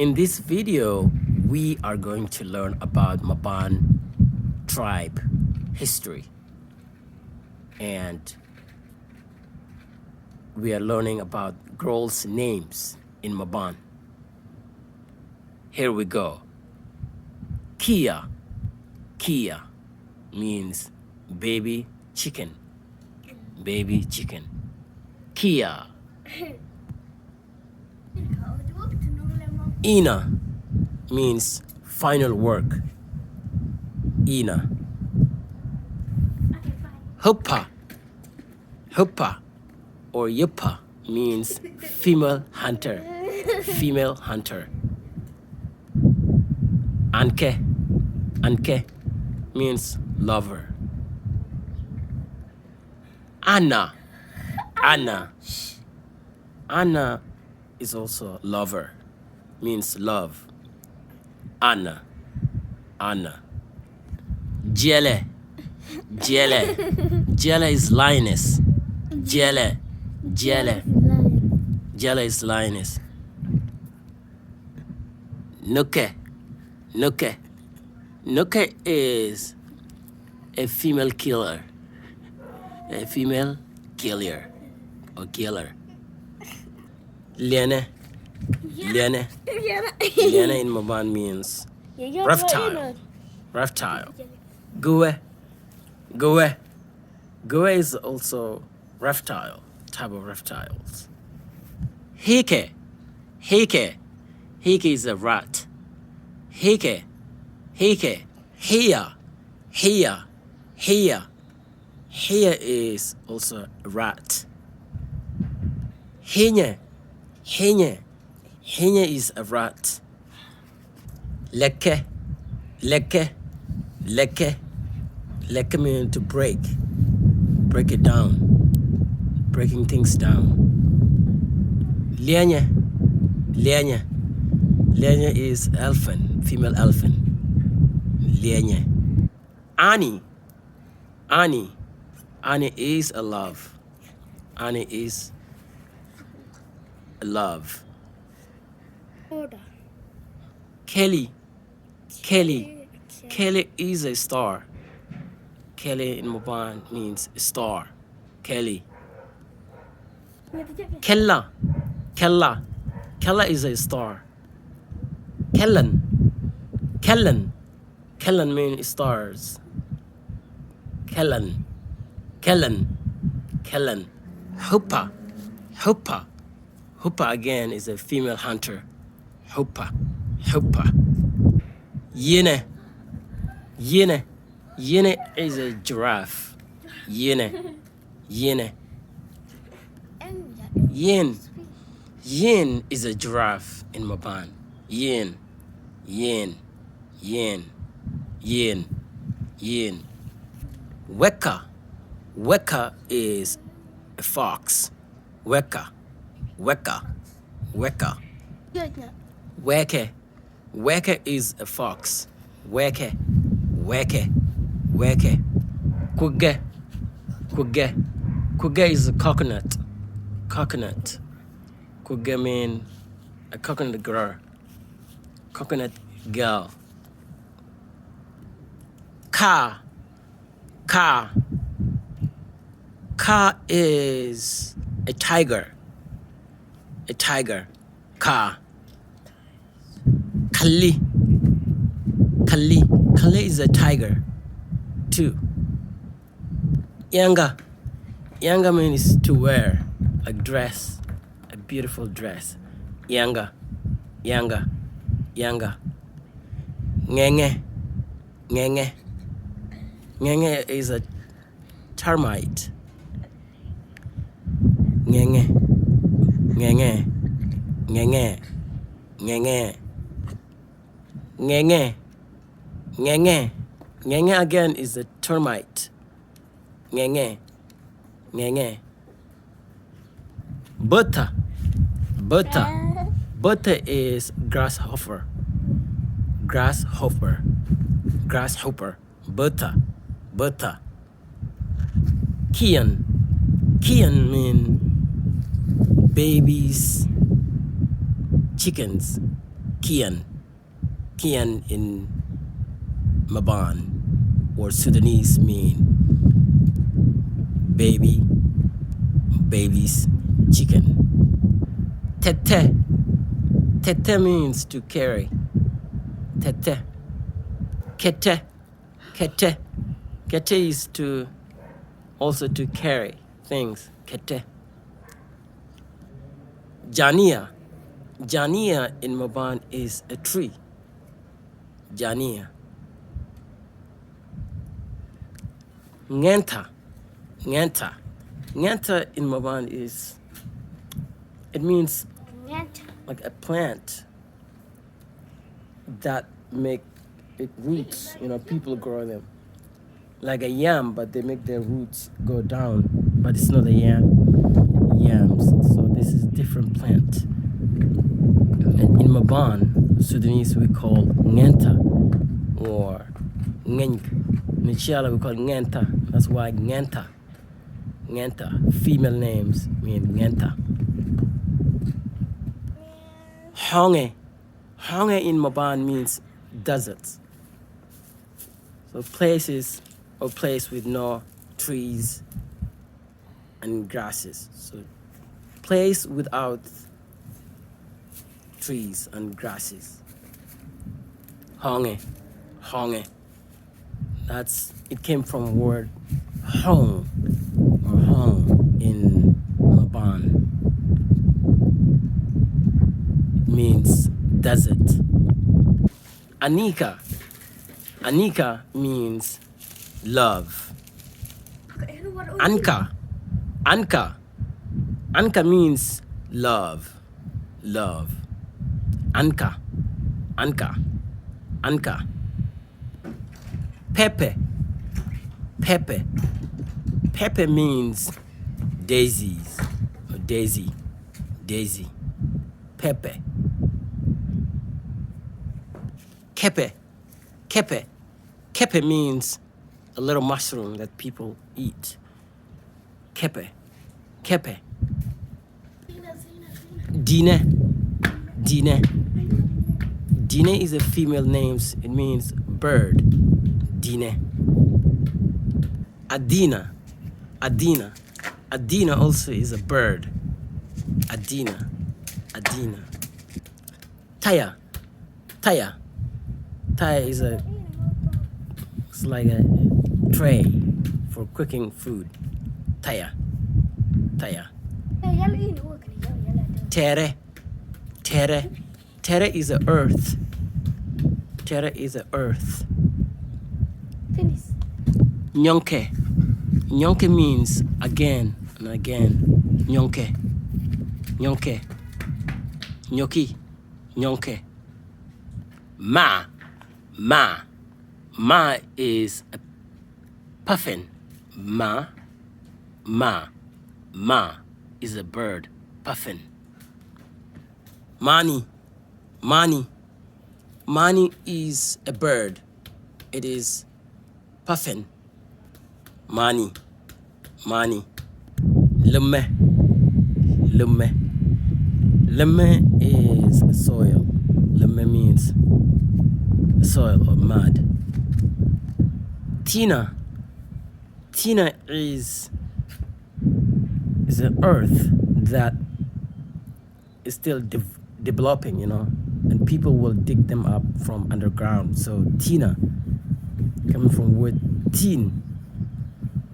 In this video, we are going to learn about Mabaan tribe history, and we are learning about girls' names in Mabaan. Here we go. Kia. Kia means baby chicken. Baby chicken. Kia. Ina means final work. Ina. Huppa. Huppa or Yuppa means female hunter. Female hunter. Anke. Anke means lover. Anna. Anna. Anna is also lover. Means love. Anna. Anna. Jele. Jele. Jele is lioness. Jele. Jele. Jele is lioness. Nuke. Nuke. Nuke is a female killer. A female killer or killer. Liane. Liane. Liane in Mabaan means reptile. Reptile. Gue. Gue. Gue is also reptile, type of reptiles. Hike. Hike. Hike is a rat. Hike. Hike. Here. Here. Here. Here is also a rat. Hinye. Hinye. Hinye is a rat. Leke. Leke. Leke. Leke means to break. Break it down. Breaking things down. Lianya. Lianya. Lianya is elephant. Female elephant. Lianya. Ani. Ani. Ani is a love. Ani is a love. Kelly. Kelly. Kelly is a star. Kelly in Mabaan means star. Kelly. Kella. Kella. Kella is a star. Kellen. Kellen. Kellen means stars. Kellen. Kellen. Kellen. Huppa. Huppa. Huppa again is a female hunter. Huppa. Huppa. Yene. Yene. Yene is a giraffe. Yene. Yene. Yin. Yin is a giraffe in Mabaan. Yin. Yin. Yin. Yin. Yin. Weka. Weka is a fox. Weka. Weka. Weka. Weke. Weke is a fox. Weke. Weke. Weke. Kuge. Kuge. Kuge is a coconut. Coconut. Kuge means a coconut girl. Coconut girl. Ka. Ka. Ka is a tiger. A tiger. Ka. Kali. Kali. Kali is a tiger too. Yanga. Yanga means to wear a dress, a beautiful dress. Yanga. Yanga. Yanga. Ngenge. Ngenge. Ngenge is a termite. Ngenge. Ngenge. Ngenge. Ngenge. Ngenge. Ngenge. Ngenge again is a termite. Ngenge. Ngenge. Butter. Butter. Butter is grasshopper. Grasshopper. Grasshopper. Butter. Butter. Kian. Kian mean babies, chickens. Kian. Kian in Mabaan or Sudanese mean baby, baby's chicken. Tete. Tete means to carry. Tete. Kete. Kete. Kete is to also to carry things. Kete. Jania. Jania in Mabaan is a tree. Jania. Ngenta. Ngenta. Ngenta in Mabaan is, it means like a plant that make it roots, people grow them. Like a yam, but they make their roots go down, but it's not a yams. So this is different plant. And in Mabaan, Sudanese, we call ngenta or ngeng. In Chala, we call ngenta. That's why ngenta. Ngenta. Female names mean ngenta. Honge. Honge in Mabaan means deserts. So places or place with no trees and grasses. So place without trees and grasses. Honge. Honge. It came from word hong or hong in Mabaan. It means desert. Anika. Anika means love. Anka. Anka. Anka means love. Love. Anka. Anka. Anka. Pepe. Pepe. Pepe means daisies or daisy. Daisy. Pepe. Kepe. Kepe. Kepe means a little mushroom that people eat. Kepe. Kepe. Dine. Dine. Dine is a female name. It means bird. Dine. Adina. Adina. Adina also is a bird. Adina. Adina. Taya. Taya. Taya is it's like a tray for cooking food. Taya. Taya. Tere. Tere. Tere is a earth. Tere is a earth. Nyonke. Nyonke means again and again. Nyonke. Nyonke. Nyoki. Nyonke. Ma. Ma. Ma is a puffin. Ma. Ma. Ma is a bird. Puffin. Mani. Mani. Mani is a bird. It is puffin. Mani. Mani. Lumme. Lumme. Lumme is soil. Lumme means soil or mud. Tina. Tina is an earth that is still developing, and people will dig them up from underground. So Tina, coming from word tin,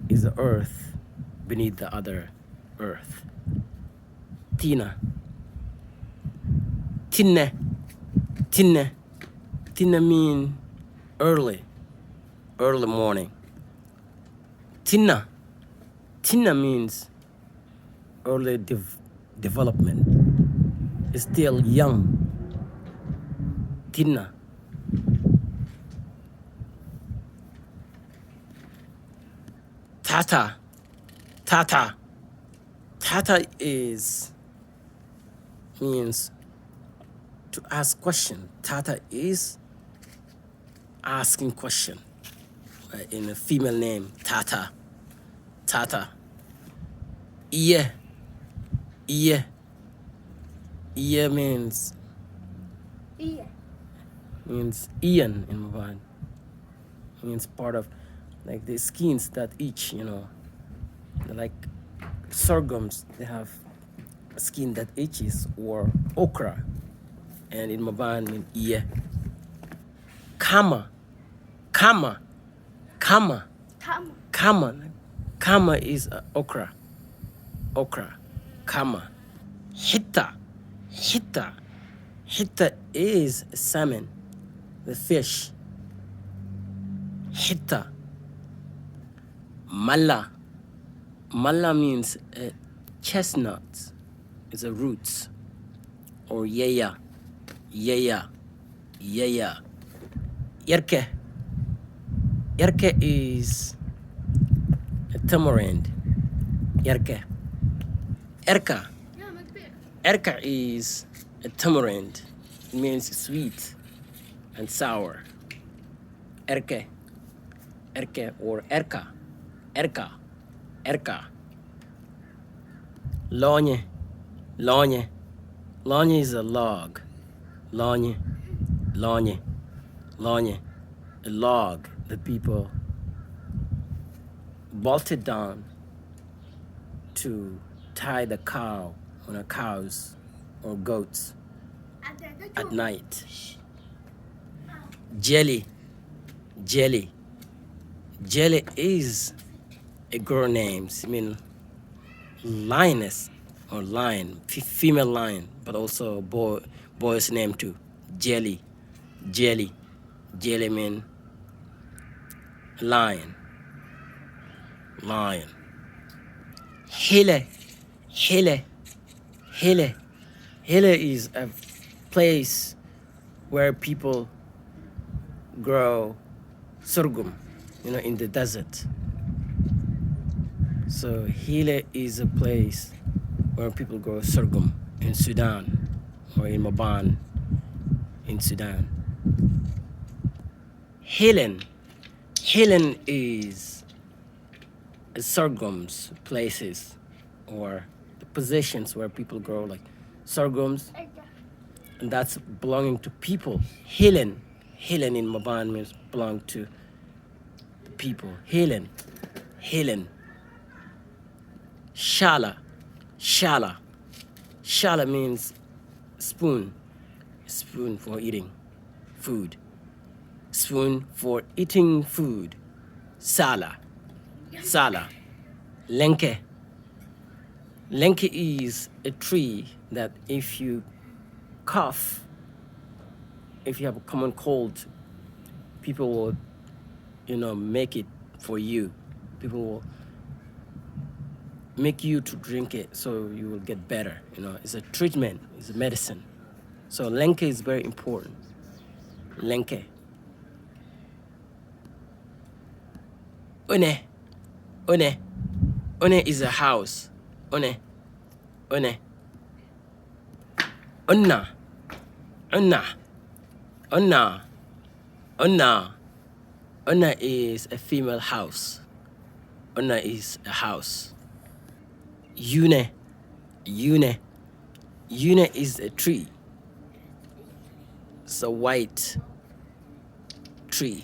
is the earth beneath the other earth. Tina. Tinne. Tinne. Tinne mean early morning. Tinna. Tinna means early development. It's still young. Tinna. Tata. Tata. Tata means to ask question. Tata is asking question. In a female name, Tata. Tata. Iye. Iye. Iye means Means Ian in Mabaan. Means part of like the skins that each, like sorghums, they have a skin that itches, or okra. And in Mabaan mean iya. Kama, kama, kama, kama. Kama is okra. Okra. Kama. Hitta. Hitta. Hitta is salmon, the fish. Hitta. Mala. Mala means chestnuts. It's a roots. Or yeya. Yeya. Yeya. Yerke. Yerke is a tamarind. Yerke. Erka. Erka is a tamarind. It means sweet and sour. Erke. Erke or erka. Erka. Erka. Lonye. Lonye. Lonye is a log. Lonye. Lonye. Lonye. A log that people bolted down to tie the cow on a cows or goats at night. Jelly. Jelly. Jelly is a girl name. I mean, lioness or lion, female lion, but also boy's name too. Jelly. Jelly. Jelly mean lion. Lion. Hele. Hele. Hele. Hele is a place where people grow sorghum, in the desert. So Hele is a place where people grow sorghum in Sudan, or in Mabaan in Sudan. Helen. Helen is sorghums places, or the positions where people grow like sorghums, and that's belonging to people. Helen. Helen in Mabaan means belong to people. Helen. Helen. Shala. Shala. Shala means spoon. Spoon for eating food. Spoon for eating food. Sala. Sala. Lenke. Lenke is a tree that if you cough, if you have a common cold, people will, make it for you. People will make you to drink it so you will get better. It's a treatment, it's a medicine. So lenke is very important. Lenke. Une. Une. Une is a house. Une. Une. Unna. Unna. Unna. Unna. Unna is a female house. Unna is a house. Une. Une. Une is a tree. It's a white tree.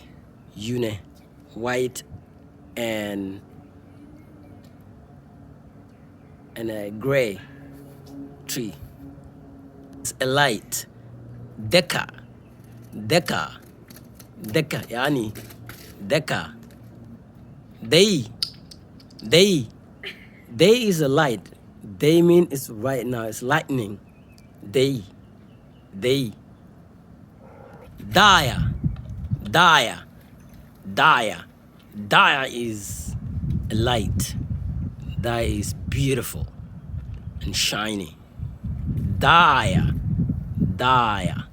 Une. White and a gray tree. It's a light. Deka. Deka. Deka. Yani. Deka. Day. Day. Day is a light. Day mean it's right now. It's lightning. Day. Day. Daya. Daya. Daya. Daya is a light. Daya is beautiful and shiny. Daya. Daya.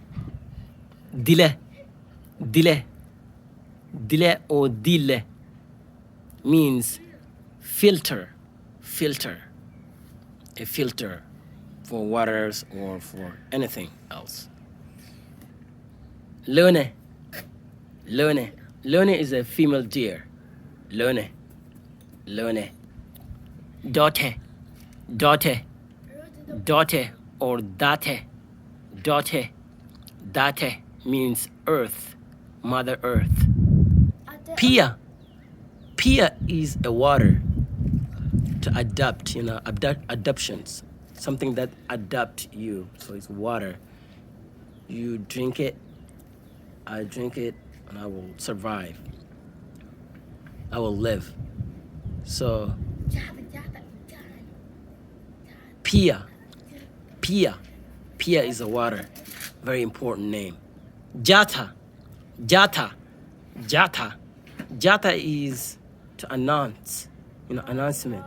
Dile. Dile. Dile or dile means filter. Filter. A filter for waters or for anything else. Lone. Lone. Lone is a female deer. Lone. Lone. Dote. Dote. Dote or date. Dote. Date means earth, Mother Earth. Pia. Pia is a water to adapt, adoptions. Something that adapt you. So it's water. You drink it, I drink it, and I will survive. I will live. So Pia. Pia. Pia is a water. Very important name. Jata. Jata. Jata. Jata is to announce, announcement.